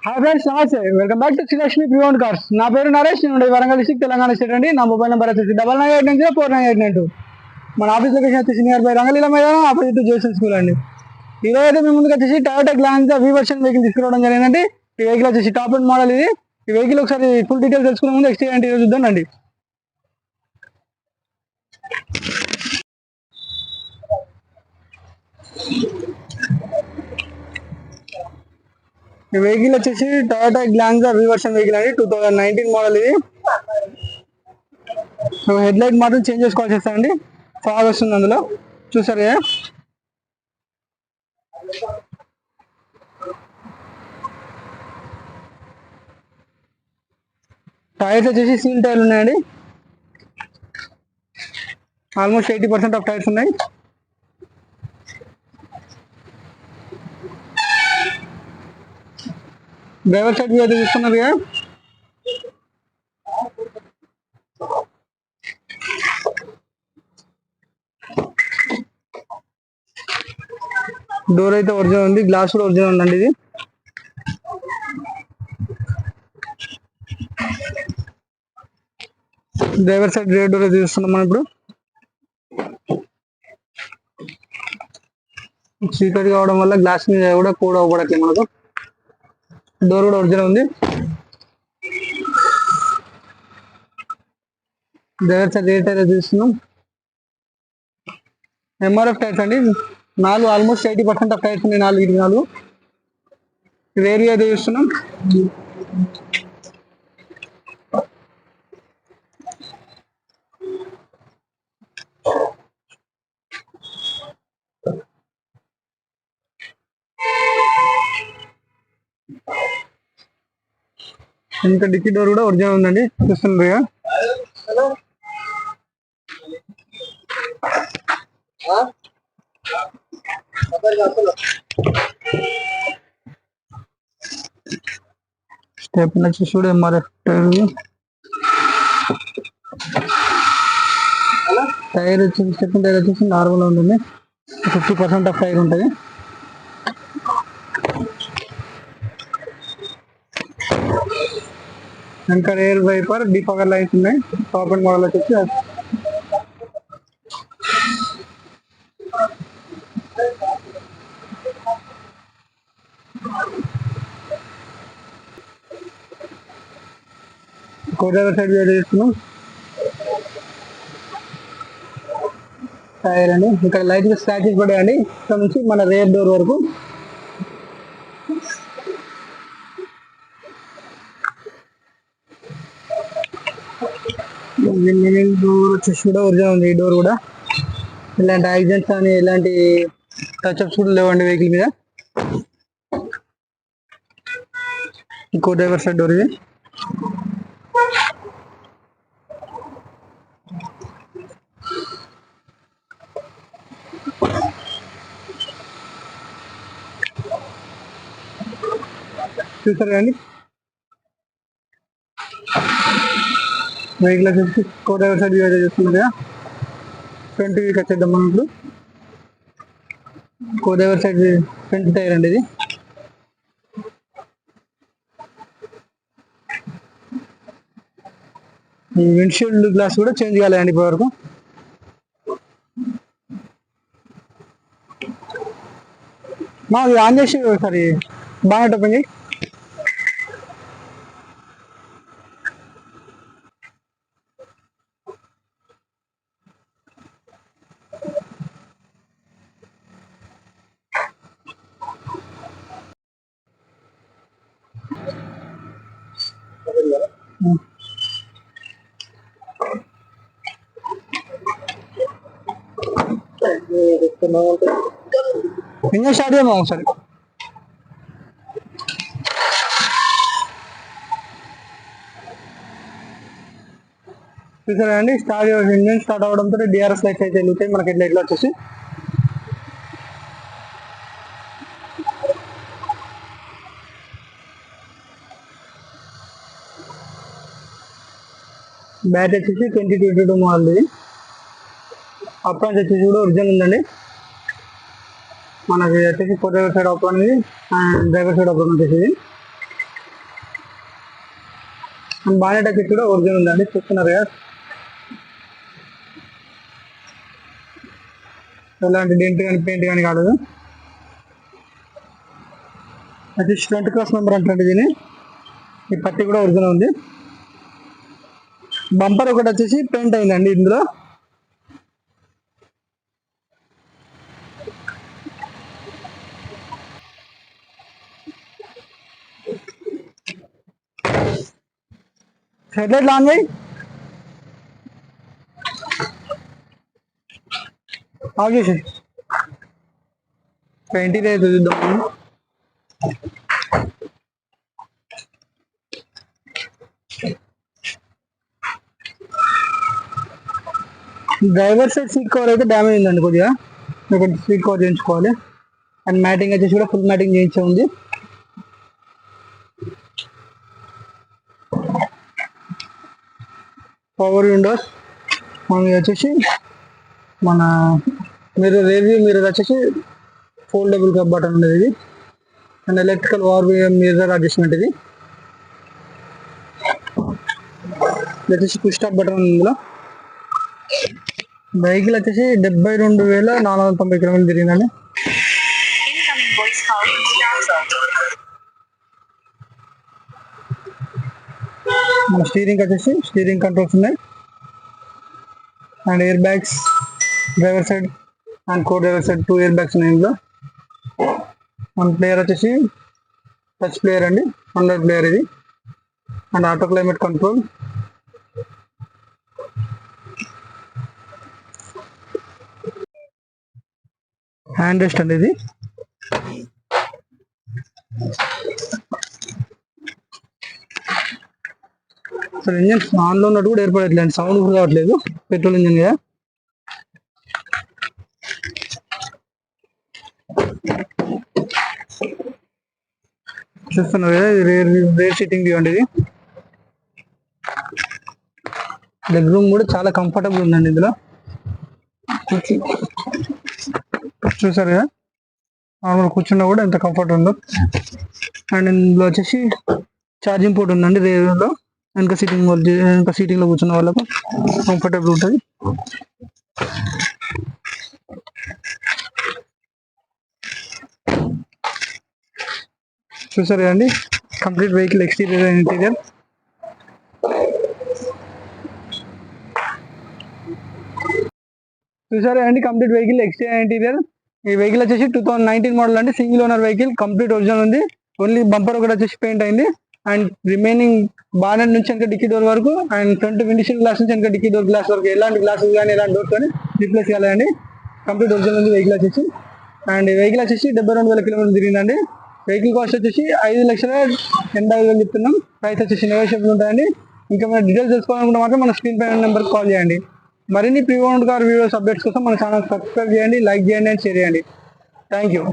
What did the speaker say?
Hi friends, నమస్తే. Welcome back to Srilakshmi pre-owned cars. నా పేరు నరేష్, నేను వరంగల్ డిస్ట్రిక్ట్, తెలంగాణ స్టేట్ అండి. నా మొబైల్ నెంబర్ వచ్చేసి 9989049892. మన ఆఫీస్ లొకేషన్ వచ్చేసి నియర్ బై రంగలీల మైదానం, ఆపోజిట్ జోసెఫ్ స్కూల్ అండి. ఈ రోజు అయితే మీ ముందుకు వచ్చేసి టయోటా గ్లాన్జా వి వర్షన్ వెహికల్ తీసుకురావడం జరిగిందండి. ఈ వెహికల్ వచ్చేసి టాప్ అండ్ మోడల్. ఇది ఈ వెహికల్ ఒకసారి ఫుల్ డీటెయిల్స్ తెలుసుకునే ముందు ఎక్స్టీరియర్ ఈరోజు చూద్దాం అండి. ఈ వెహికల్ వచ్చేసి టయోటా గ్లాన్జా వి వర్షన్ వెహికల్ అండి, 2019 మోడల్. ఇది హెడ్ లైట్ మాత్రం చేంజ్ చేసుకోవాల్సి వస్తుందండి, ఫాగ్ వస్తుంది అందులో, చూసారు కదా. టైర్స్ వచ్చేసి సీల్ టైర్లు ఉన్నాయండి, ఆల్మోస్ట్ 80% ఆఫ్ టైర్స్ ఉన్నాయి. డ్రైవర్ సైడ్ వ్యూ అయితే చూస్తున్నారు కదా. డోర్ అయితే ఒరిజినల్ ఉంది, గ్లాస్ కూడా ఒరిజినల్ ఉందండి. ఇది డ్రైవర్ సైడ్ రేర్ డోర్ అయితే చూస్తున్నాం మనం ఇప్పుడు. చీకటి కావడం వల్ల గ్లాస్ మీద కూడా కోడ్ అవ్వడట్లేదు మనకు. డోర్ కూడా ఒరిజినల్ ఉంది. డ్రైవర్ సైడ్ రేర్ టైర్ చూస్తున్నాం. ఎంఆర్ఎఫ్ టైర్స్ అండి, ఆల్మోస్ట్ 80% ఆఫ్ టైర్స్ ఉన్నాయి, 4 రేర్ అయితే చూస్తున్నాం. ఇంకా డిక్కీ డోర్ కూడా ఒరిజినల్ ఉందండి, చూస్తున్నారు కదా. స్టెప్ వచ్చి చూడు, ఎంఆర్ఎఫ్ టైర్ వచ్చేసి సెకండ్ టైర్ వచ్చేసి నార్మల్ ఉంటుంది, 50% ఆఫ్ టైర్ ఉంటుంది. ఇంకా రేర్ వైపర్ డిఫాగర్ లైన్స్ ఉన్నాయి. టాప్ అండ్ మోడల్ వచ్చేసి కోడవర్ సైడ్ చేస్తున్నాం. టైర్ అండి, ఇక్కడ లైట్ గా స్క్రాచెస్ పడాయండి, ఇక్కడ నుంచి మన రేర్ డోర్ వరకు. డోర్ వచ్చేసి కూడా ఒరిజినల్ ఉంది. ఈ డోర్ కూడా ఇలాంటి యాక్సిడెంట్స్ కానీ ఇలాంటి టచ్అప్స్ కూడా లేవండి వెహికల్ మీద. ఇంకో డ్రైవర్ సైడ్ డోర్ ఇది. చూసారు కానీ వెహికల్ వచ్చేసి కో డ్రైవర్ సైడ్ వ్యూ అయితే చూస్తున్నారు కదా. ఫ్రంట్ వ్యూకి వచ్చేద్దాం మనం ఇప్పుడు. Co driver side front tyre అండి ఇది. ఈ విండ్షీల్డ్ గ్లాస్ కూడా చేంజ్ కాలేదండి ఇప్పటి వరకు. మాది ఆన్ చేసి ఒకసారి బాగా ఓపెన్ చేయి. ఇంజన్ స్టార్ట్ చేయమా ఒకసారి. చూసారా అండి, ఇంజన్ స్టార్ట్ అవడంతో డిఆర్ఎస్ లైట్స్ అయితే వెళ్తాయి మనకి. ఇట్లా వచ్చేసి బ్యాటరీ వచ్చేసి 2022 మోడల్. ఇది అప్రాన్స్ వచ్చేసి కూడా ఒరిజినల్ ఉందండి. మనకి వచ్చేసి డ్రైవర్ సైడ్ అప్రాన్ ఇది, డ్రైవర్ సైడ్ అప్రాన్ వచ్చేసి అండ్ బానెట్ వచ్చేసి కూడా ఒరిజినల్ ఉందండి, చూస్తున్నారు కదా, ఎలాంటి డెంట్ కానీ పెయింట్ కానీ కాలేదు. అది ఫ్రంట్ క్రాస్ నెంబర్ అంటే దీని ఈ పట్టి కూడా ఒరిజినల్ ఉంది. బంపర్ ఒకటి వచ్చేసి పెయింట్ అయిందండి ఇందులో. హెడ్లైట్ లాంగ్ అయ్యి ఆగేసి పెయింట్ అయితే చూద్దాం. డ్రైవర్ సైడ్ సీట్ కవర్ అయితే డ్యామేజ్ ఉందండి కొద్దిగా, ఒక సీట్ కవర్ చేయించుకోవాలి. అండ్ మ్యాటింగ్ వచ్చేసి కూడా ఫుల్ మ్యాటింగ్ చేయించే ఉంది. పవర్ విండోస్ మనకి వచ్చేసి మన మిర్రర్ రివ్యూ మిర్రర్ వచ్చేసి ఫోల్డబుల్ కప్ బటన్ ఉండేది ఇది. And electrical war mirror adjustment ఇది వచ్చేసి పుష్ స్టాప్ బటన్ ఉంది ఇందులో. వెహికల్ వచ్చేసి 72,490 కిలోమీటర్లు తిరిగిందండి. మన స్టీరింగ్ వచ్చేసి స్టీరింగ్ కంట్రోల్స్ ఉన్నాయి. And air bags driver side and co driver side 2 air bags ఉన్నాయి ఇందులో. మన ప్లేయర్ వచ్చేసి టచ్ ప్లేయర్ అండి, 100 ప్లేయర్ ఇది. And auto climate control, hand rest అండి ఇది. అసలు ఇంజన్ ఆన్లో ఉన్నట్టు కూడా ఏర్పడట్లేదు, సౌండ్ కూడా కావట్లేదు, పెట్రోల్ ఇంజన్ కదా. చూస్తున్నారు కదా, ఇది రేర్ సీటింగ్ వ్యూ అండి ఇది. లెగ్ రూమ్ కూడా చాలా కంఫర్టబుల్ ఉందండి ఇందులో, చూసారు కదా, నార్మల్ కూర్చున్నా కూడా ఎంత కంఫర్ట్ ఉందో. అండ్ ఇందులో వచ్చేసి ఛార్జింగ్ పోర్ట్ ఉందండి రేర్లో. వెనక సీటింగ్లో కూర్చున్న వాళ్ళకు కంఫర్టబుల్ ఉంటుంది. చూసారు కదండి complete vehicle exterior and interior. చూసారు కదండి complete vehicle exterior and interior. ఈ వెహికల్ వచ్చేసి 2019 మోడల్ అండి, single owner vehicle, complete original ఉంది. ఓన్లీ బంపర్ ఒకటి వచ్చేసి పెయింట్ అయింది. అండ్ రిమైనింగ్ బానెట్ నుంచి వెనక డిక్కీ డోర్ వరకు అండ్ ఫ్రంట్ విండ్షీల్డ్ గ్లాస్ నుంచి వెనక డిక్కీ డోర్ గ్లాస్ వరకు ఎలాంటి గ్లాసెస్ కానీ ఎలాంటి డోర్స్ కానీ రీప్లేస్ చేయాలండి. కంప్లీట్ ఒరిజినల్ ఉంది వెహికల్ వచ్చేసి. అండ్ వెహికల్ వచ్చేసి 72,000 కిలోమీటర్లు తిరిగిందండి. వెహికల్ కాస్ట్ వచ్చేసి 5,85,000 చెప్తున్నాం. ప్రైస్ వచ్చేసి నెగోషియబుల్ ఉంటాయండి. ఇంకా మన డీటెయిల్స్ తెలుసుకోవాలనుకుంటే మాత్రం మన స్క్రీన్ పైన నెంబర్కి కాల్ చేయండి. మరిన్ని pre owned car videos updates కోసం మన ఛానల్ సబ్స్క్రైబ్ చేయండి, లైక్ చేయండి అండ్ షేర్ చేయండి. Thank you.